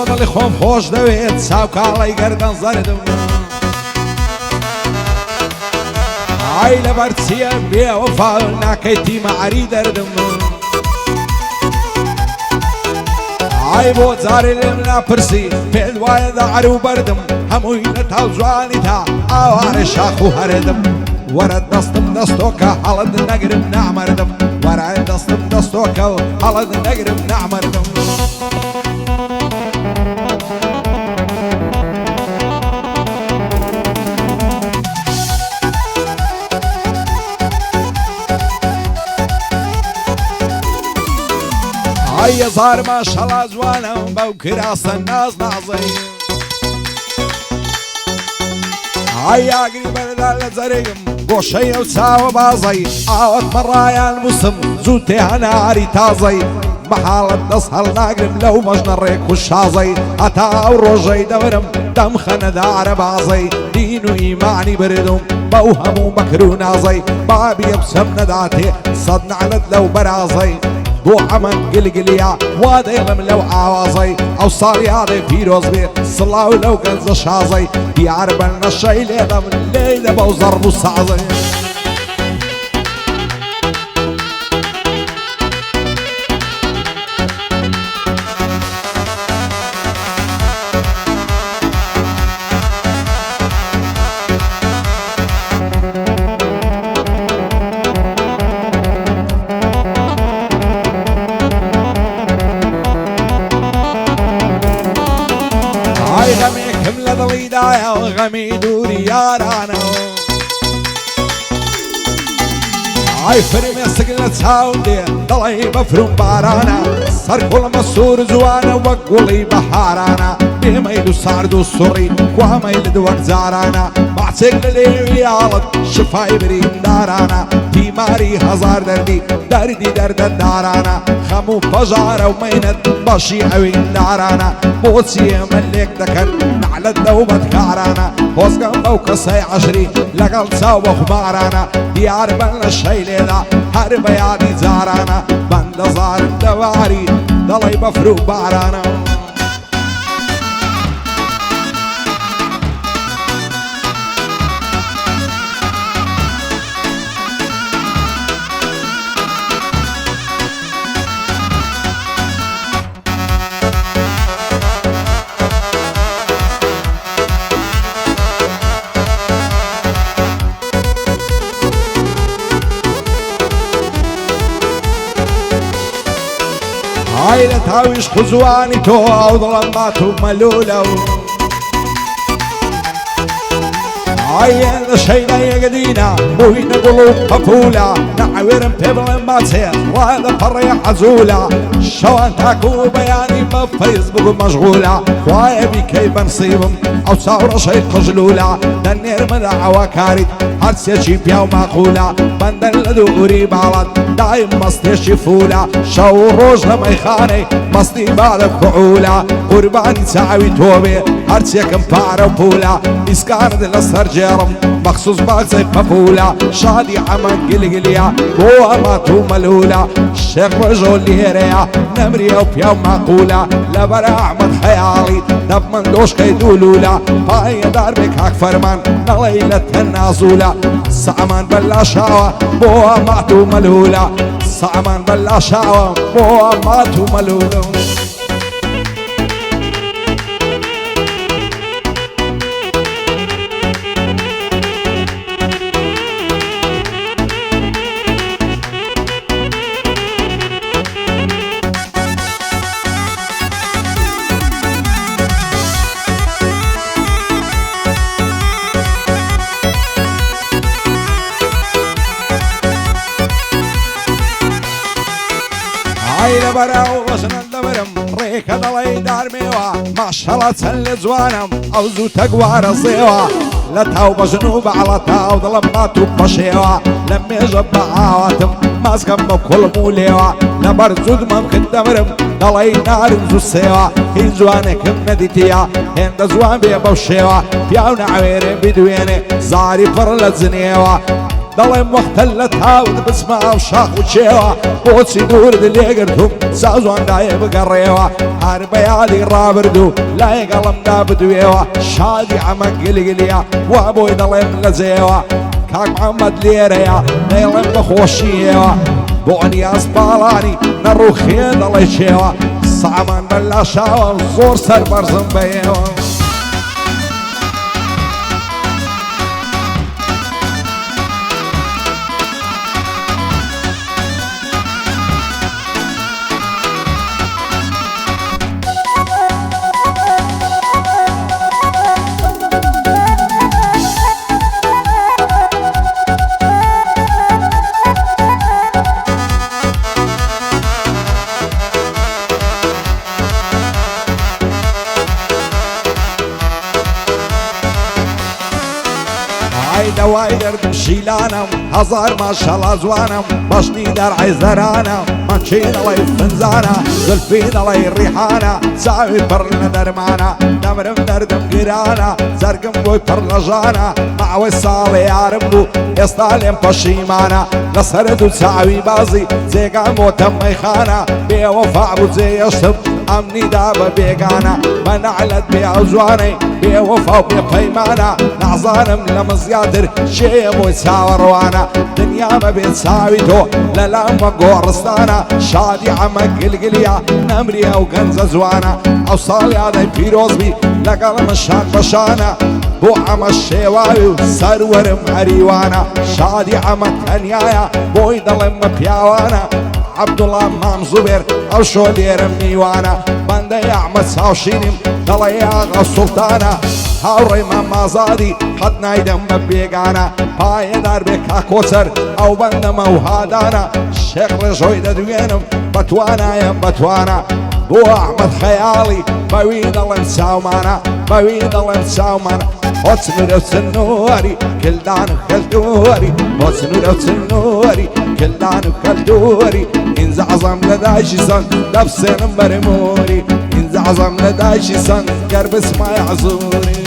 دڵی خۆم خۆش دەوێت چاوکاڵی گەردەن زەردم ئای لەبەر چییە بێوەفا ناکەیتی مەعەری دەردم ئای بۆ جارێ لێم ناپرسی پێت وایە دەعەر و بەردم هەمووی لە تاو جوانی تا ئاوارە شاخ و هەرێدم وەرە دەستم دەستۆکە هەڵت نەگرم نامەردم وەرە دەستم دەستۆکە و هەڵت نەگرم نامەردم ئای هەزار ماشەڵا جوانم بەو کراسە ناز نازەی ئای ئاگری بەردا لە جەرێگم گۆشەی ئەو چاوە بازەی ئاوەت مەڕایان موسم زوو تێ هەناری تازەی بەحاڵت دەست هەڵ ناگرم لەو مەژنە ڕێک و شازەی هەتا ئەو ڕۆژەی دەورم دەم خەنەدارە بازەی دین و ئیمانی بردم بەو هەموو بەکر و نازەی بابی ئەبسەم نەداتێ سەد نعلت لەو بەرازەی بۆ ئەمە گلگلیا وا دەیڵم لەو ئاوازەی ئەو ساڵی یادێ پیرۆز بێ سڵاو لەو گەنجە شازەی دیار بەن نەشەی لێدەم لێی لە بەو زەڕب و سازەی غەمێکم لە دڵیدایە و غەمی دووری یارانە ئای فرمێسک لە چاوم دێ دڵی بەفرم بارانە سەر کوڵمە سوور جوانە وەک گوڵی بەهارانە بێمەیل و سارد و سوڕی کوامەیلت وەک جارانە باچێک لە لێویاڵت شفای بریندارانە بیماری هەزار دەردی دەردی دەردەدارانە خەم و پەژارە و مەینەت بەشی ئەویندارانە بۆچی ئێمە لێک دەکەن نعلت دەو بەدکارانە خۆزگەم بەو کەسەی عەشری لەگەڵ چاو بە خومارانە دیار بەن لە شەی لێدا هەر بە یادی جارانە بەندە زارم دەواری دەڵی بەفر و بارانە ئای لە تاویش خوزوانی تۆ ئەو دڵم مات و مەلوولە و ئای لە شەیدە یەکدینە بووینە گوڵ و پەپوولە نەعوێرم پێ بڵێم باچێ وا لە پەڕێ حەزوولە شەوان تاکو و بەیانی بە فەیسبوک مەشغوولە خوایە بیکەی بەنسیبم ئەو چاوڕەشەی قژلوولە دەنێرمەدا ئەوەکاریت هەرچێکی پیا و ماقوولە بەندەن لە دووری باڵات دایم مەستێشی فوولە شەو و ڕۆژ لە مەیخانەی مەستی بادە کوعوولە قوربانی چاوی تۆ بێ هەرچێکم پارە و پوولە ئیسکارت لەسەر جێڕم مەخسوس باچەی پەپوولە شادی ئەمە گلگلیە بۆ ئەمات و مەلوولە شێخ ڕۆژۆ لێرەیە نەمریە و پیا و ماقوولە لەبەر ئەحمەد خەیاڵی دەبمەن دۆشکەی دوولوولە پایەدار بێ کاک فەرمان نەڵێی لە تەنازوولە سامان بەلا شاوە بۆ ئەمات و مەلوولە سامان بەلا شاوە بۆ ئەمات و مەلوولە ئای لەبەراو ڕەشنەن دەبرم ڕێکە دەڵێی دارمێوە ماشەڵە چەند لە جوانم ئەو زوو تەگوارە زێوە لە تاو بەژن و بەعڵە تاو دڵم مات و پەشێوە لە مێژە بە ئاواتم مازگەم بە کوڵم و لێوە لەبەر جودمەم کرد دەبرم دەڵێی نارم زوو سێوە هیچ جوانێکم نەدیتیە هێندە جوان بێ بەو شێوە پیاو نەعوێرێ بدوێنێ زاری پڕ لە جنێوە دەڵێم وەختە لە تاوت بسما و شاخ و چێوە بۆچی دوورت لێگرتوم سازوانگایە بگەڕێوە هەر بەیادی ڕابردوو لایەگەڵمدا بدوێوە شادی ئەمە گلگلیە وا بۆی دەڵێم لە جێوە کاک محەممەد لێرەیە نێڵێم بەخۆشیەوە بۆ نیاز باڵانی نەڕوخێ دەڵێ چێوە سامان بەلا شاوە زۆر سەر بەرزم بەیەوە دەوای دەردم شیلانم هەزار ماشەڵا جوانم بەشنی دەرعی زەرانە مەچی دەڵێ فنجانە زولفی دەڵێ ڕیحانە چاوی پڕ لە دەرمانە دەمرم دەردم گرانە زەرگم بۆی پڕ لە ژانە ماوەی ساڵی یارم بوو ئێستا لێم پەشیمانە لەسەر دوو چاوی بازی جێگام بۆتە مەیخانە بێوەفا بوو جێیەشتم ئەمنیدا بە بێگانە بە نەعلەت بێ ئەو جوانەی بێوەفا و بێپەیمانە نازانم لە من زیاتر شێ بۆی چاوەڕوانە دنیا بەبێ چاوی تۆ لەلامە گۆڕستانە شادی ئەمە گلگلیە نەمری ئەو گەنجە جوانە ئەو ساڵ یادەی پیرۆزبی لەگەڵ من شان بەشانە بۆ ئەمە شێواوی و سەروەرم هەریوانە شادی ئەمە تەنیایە بۆی دەڵێم بە پیاوانە عەبدوڵڵا مام زوبێر ئەو شۆ لێرم میوانە بەندەی ئەحمەد چاوشینیم دەڵێ ئاغا سوڵتانە هاوڕێی مامازادی قەت نایدەم بە بێگانە پایەدار بێ کاکۆچەر ئەو بەندەمە و هادانە شێخ ڕێژۆی دەدوێنم بەتوانایە بەتوانە بۆ ئەحمەد خەیاڵی بەوی دەڵێم چاومانە بەوی دەڵێم چاومانە بۆ چنوورە و چنووەری کلدان و کەلدووەری بۆ چنوورە و چنووەری کلدان و کەلدووەری ئینجا عەزەم لە دایشی سەن دەبسێنم بەرمووری ئینجا عەزەم لە دایشی سەن گەر بسمای عەزووری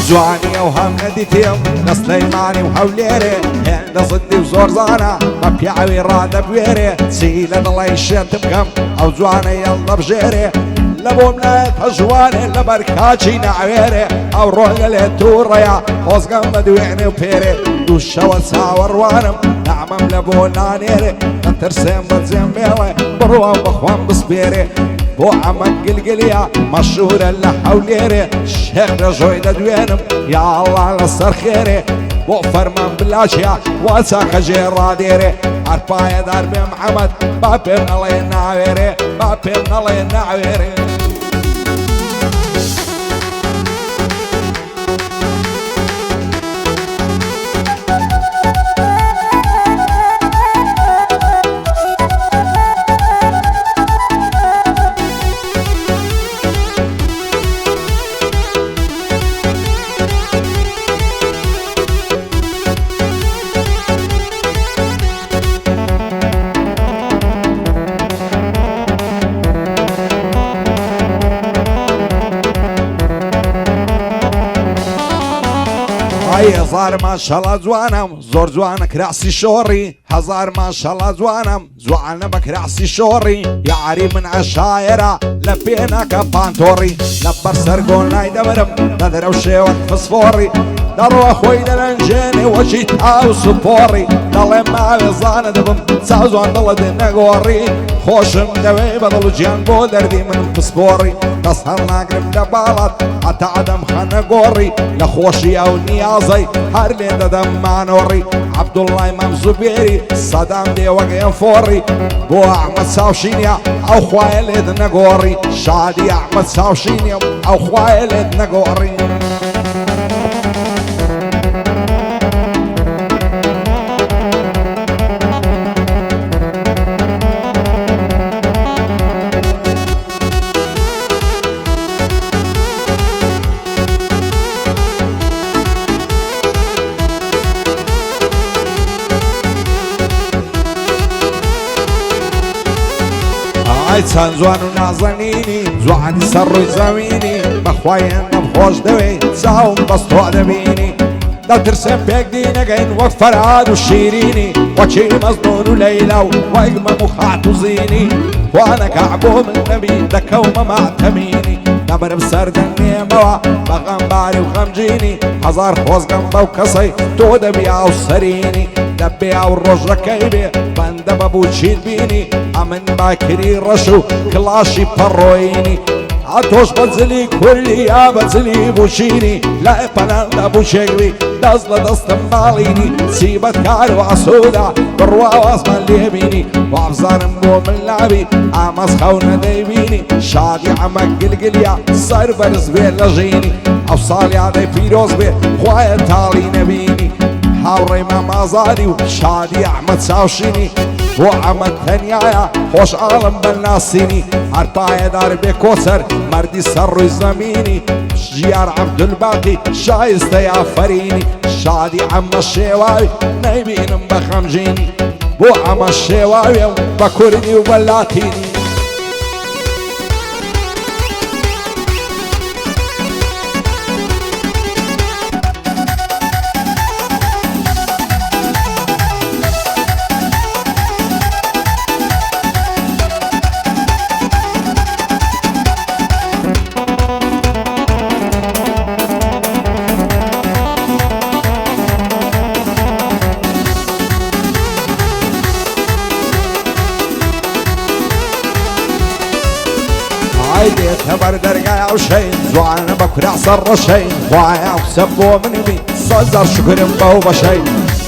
جوانی و هەم نەدیتێم لە سلەیمانی و هەولێرێ هێندە زندی و زۆر زانە بە پیاوی ڕادەبوێرێ چی لە دڵی شێتم بکەم ئەو جوانەی هەڵدە بژێرێ لە بۆم لایەتە جوانێ لە بەرکاچی ناوێرێ ئەو ڕۆگە لێ تووڕەیە خۆزگەم بە دوێنێ و پێرێ دوو شەوە چاوەڕوانم نامەم لە بۆ نانێرێ نەترسێم بەجێم بێڵێ بڕوە بەخوام بسپێرێ بۆ ئەمە گلگلیە مەشهورە لە هەولێرێ شێخ ڕێژۆی دەدوێنم یا ئەڵڵا لەسەر خێرێ بۆ فەرمان بلاچیا وا چاکە ژێڕادێرێ هەر پایەدار بێم محەممەد با پێم نەڵێ ناوێرێ با پێم نەڵێ ناوێرێ هەزار ماشەڵا جوانم زۆر جوانە کراسی شۆڕی هەزار ماشەڵا جوانم جوانە بە کراسی شۆڕی یاری من عەشایەرە لە پێناکە پانتۆڕی لە بەرسەر گۆڵنای دەبرم لە دەرەو شێوەک فسفۆڕی دەڕۆ خۆی دەرەنجێنێ وەچی تاو سوپۆڕی دەڵێ ماوێ زانە دەبم چاو جوان دڵە دێ نەگۆڕی خۆشم دەوێ بەدڵ و گیان بۆ دەردی من پسپۆڕی دەست هەڵ ناگرم لە باڵات هەتا ئەدەم خەنە گۆڕی لە خۆشی ئەو نیازەی هەر لێ دەدەم مانۆڕی عەبدوڵڵای مام زوبێری سەدام دێ وەگەیە فۆڕی بۆ ئەحمەد چاوشینیا ئەو خوایە لێت نەگۆڕی شادی ئەحمەد چاوشینیا ئەو خوایە لێت نەگۆڕی ئای چەند جوان و نازەنینی جوانی سەر ڕووی زەوینی بەخوایە نەمخۆش دەوێت چاوم بەستۆ دەبینی دەترسێن پێک دینەگەین وەک فەرهاد و شیرینی وەکی مەزنون و لەیلا و وەیگمەم و خات و زینی خوانەکە بۆ من نەبی دەکەومە ماتەمینی نەبرم سەردەنگێمەوە بەغەمباری و غەمجینی هەزار خۆزگەم بەو کەسەی تۆ دەبیا و سەرینی دەبێ و ڕۆژەکەی بێ بەندە بەبوو چیت بینی ئەمن باکری ڕەش و کڵاشی پەڕۆینی ئاتۆش بەجلی کوردی یا بەجلی بوشینی لای پەنان دەبوو شێگری دەست لە دەستم باڵینی سیبەت کار و ئاسوودا بڕوا وازمان لێبینی وابزانم بۆ من لابی ئامەز خەو نەدەیبینی شادی ئەمە گلگلیا سەر بەرز بێ لە ژینی ئەو ساڵیادەی پیرۆز بێ خوایە تاڵی نەبینی هاوڕێی مامازاری و شادی ئەحمەد چاوشینی بۆ ئەمە تەنیایە خۆش ئاڵم بەناسینی هەرپایەدار بێ کۆسەر مەردی سەر ڕووی زەمینی ژیار عەبدولباقی شایستەی ئافەرینی شادی ئەمە شێواوی نەیبینم بە خەمژینی بۆ ئەمە شێواوێ و بە کوردی و بە لاتینی دێتە بەر دەرگای ئەو شەین جوانە بە کورا سەر ڕەشەین خوایە قسە بۆ منبی سەزار شکرم بەو بەشەی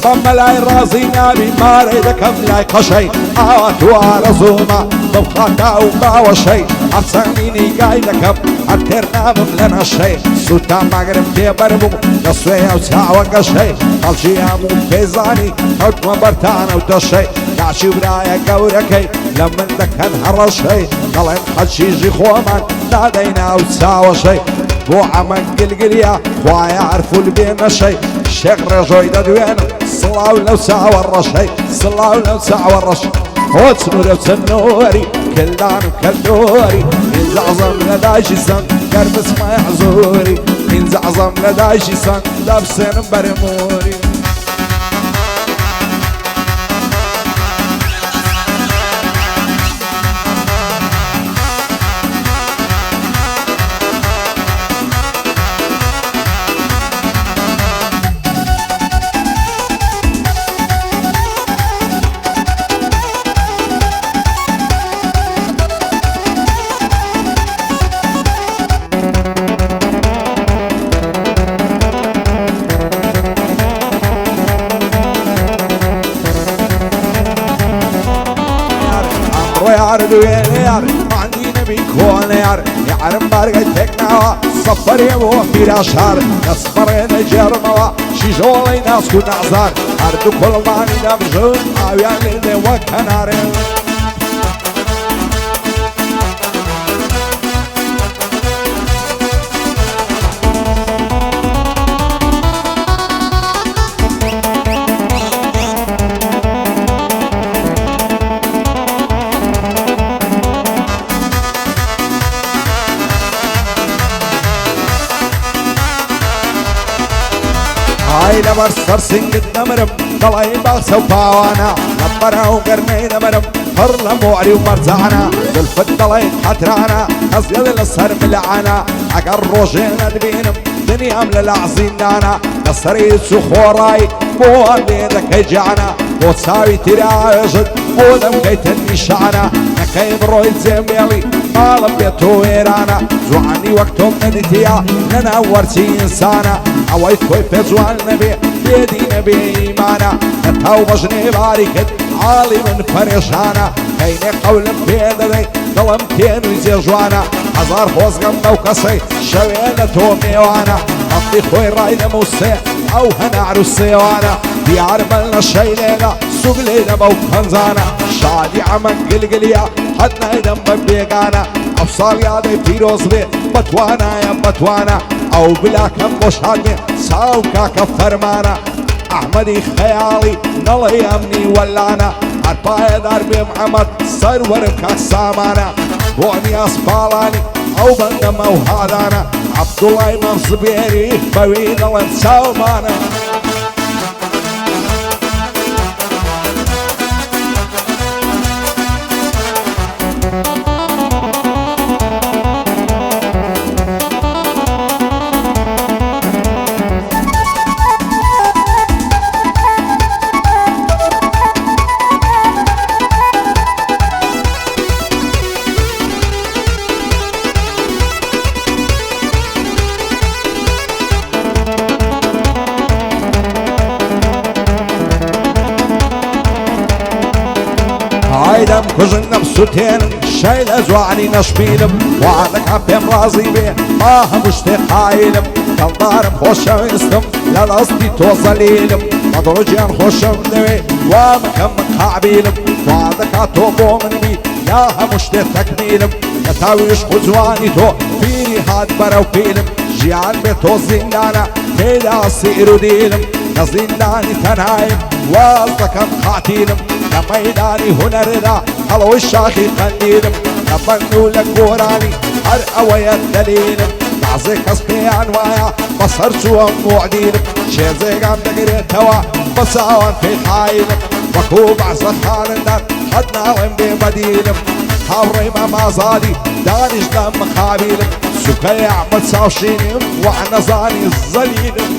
بەمە لای ڕازی نابی مارەی دەکەم لای قەشەی ئاوا تو ئارەزوومە بەو خاتا و باوەشەی هەرچەندینی گای دەکەم هەر تێر نابم لە نەشەی سووتان ماگرم تێبەر بوو لە سوێ ئەو چاوە گەشەی خەڵکی هەموو پێزانی کەوتمە بەرتانە و دەشەی داچی برایە گەورەکەی لە من دەکەن هەڕەشەی دەڵێن حەجیژی خۆمان دادەی ناو چاوەشەی بۆ ئەمە گلگلیا خوایە عەرفول بێ نەشەی شێخ ڕێژۆی دەدوێنم سڵاو لەو چاوە ڕەشەی سڵاو لەو چاوە ڕەش هۆچ نورە چەنۆری کلدان و کەلدۆری ئینجا عەزەم لە دایشی سەنگ گەربسمە عزۆری ئینجا عەزەم لە دایشی سەنگ دەبسێنم بەرمۆری يار دوين يار ما عندي نبي كون يار يعرم بارقة تكناوا صفر يبو في راشار نصفرين جرموا شي جولي ناس كون عزار هردو كل ماني نبجون عويان لدي وكنارين هاي لبر سر سنگت نمرم دڵی باخسە و پاوانە لەبەرە و گەرمەی نەمەرم پڕ لە مۆری و مەرجانە زولفت دڵی حەترانە ئەزگەڵ لەسەر ملعانە ئەگەر ڕۆژێ نەدبینم دنیام لە لەعزیندانە لەسەری چ خۆڕای بۆ لێ دەکەی جیانە بۆ چاوی تیراژت بۆ دەمکەیتە نیشانە نەکەی بڕۆی جێمێڵی ماڵم بێت و وێرانە جوانی وەک تۆم نەدیتیە لەناو وەرچی ئینسانە ئەوەی تۆی پێ جوان نەبێ بێدی نەبێ ئیمانە لە تاو بەژنێ باری کرد عاڵی من پەرێشانە کەینێ قەولم پێ دەدەی دڵم تێنووی جێژوانە هەزار خۆزگەم بەو کەسەی شەوێ لە تۆ میێوانە ئەفتی خۆی ڕای نەمووسێ ئەو هەنار و سێوانە دیارمە لە شەی لێگە سوگ لێ نەبەو پەنجانە شادی ئەمە گلگلیە هەت نایدەم بە بێگانە ئەو ساڵ یادەی پیرۆز بێ بەتوانایە بەتوانە ئەو بلاکەم بۆ شاد بێ چاو کاکە فەرمانە ئەحمەدی خەیاڵی نەڵێ ئەمنی وەلانە هەرپایەدار بێ محەممەد سرورم کاک سامانە بۆ نیاز پاڵانی ئەو بەندەمە و هادانە عەبدوڵای مەمزبێری بەوی دەڵێن چاومانە هايدم كوژنم سوتێنم شەی لە جوانی نەشبینم وعدەکە پێم ڕازی بێ ما هەموو شتێک قایلم دڵدارم خۆشەویستم لە دەستی تۆ زەلیلم بە دڕۆجیان خۆشەم دەوێ وا بکەم قابیلم وعدەکە تۆ بۆ من بی یا هەموو شتێک تەکمیلم لە تاویش خو جوانی تۆ پیری هات بەرەو پیلم ژیان بێ تۆ زیندانە تێدا سیر و دیلم لە زیندانی تەنهایم واز دەکەم قاتیلم لە مەیدانی هونەردا هەڵەوەی شاخی قەندیلم لە بەند و لە گۆرانی هەر ئەوەیە دەلیلم بەعزێ کەس پێیان وایە بەسەر چووە موعدیلم شێرجێگام دەگرێتەوە بە چاوان پێی قایلم وەکوو بەعزە خانندان قەت ناڵێم بێ بەدیلم هاوڕێی مەمازادی دانیشتە مقابیلم سوکەی ئەحمەد چاوشینم وە نەزانی زەلیلم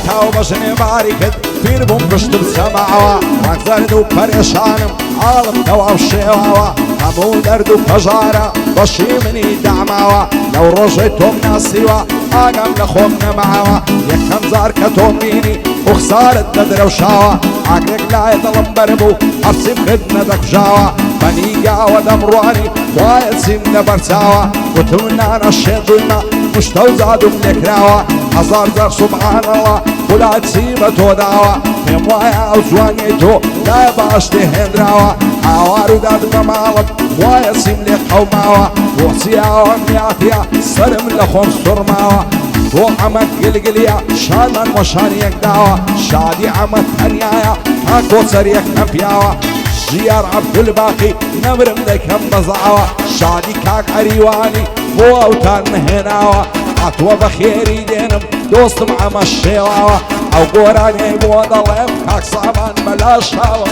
تاو بەژنێ باری کرد پیر بووم گشتم سەماوە ڕەنگزەرد و پەرێشانم ئاڵم تەواو شێواوە هەموو دەرد و پەژارە بەشی منی داماوە لەو ڕۆژەی تۆم ناسیوە ئاگام لە خۆم نەماوە یەکەم جار کە تۆم بینی وخسارت دەدرەوشاوە ئاگرێک لایە دڵم بەربوو هەرچیم کرد نەدەکوژاوە بەنیگاوە دەمڕوانی وایە چیم نەبەرچاوە وتم نانە شێدوونە مشتە و زادوم لێکراوە هەزار جار سوبحانەڵڵا وڵاتی بە تۆ داوە پێم وایە ئەو جوانیەی تۆ لای باشتێ هێنراوە ئاوار و داد بە ماڵم وایە چیم لێ قەوماوە بۆچی ئاوام یاتیە سەرم لە خۆم سوڕماوە بۆ ئەمە گلگلیە شادمان وەشانیەک داوە شادی ئەمە تەنیایە تا کۆچەریەک نەپیاوە ژیار عەبدولباقی نەمرم دەکەم بەزاوە شادی کاک ئەریوانی بۆ ئەوتان نهێناوە هاتووە بە خێری دێنم دۆستم ئەمە شێواوە ئەو گۆرانەی بۆ دەڵێم کاک سامان بەلاشاوە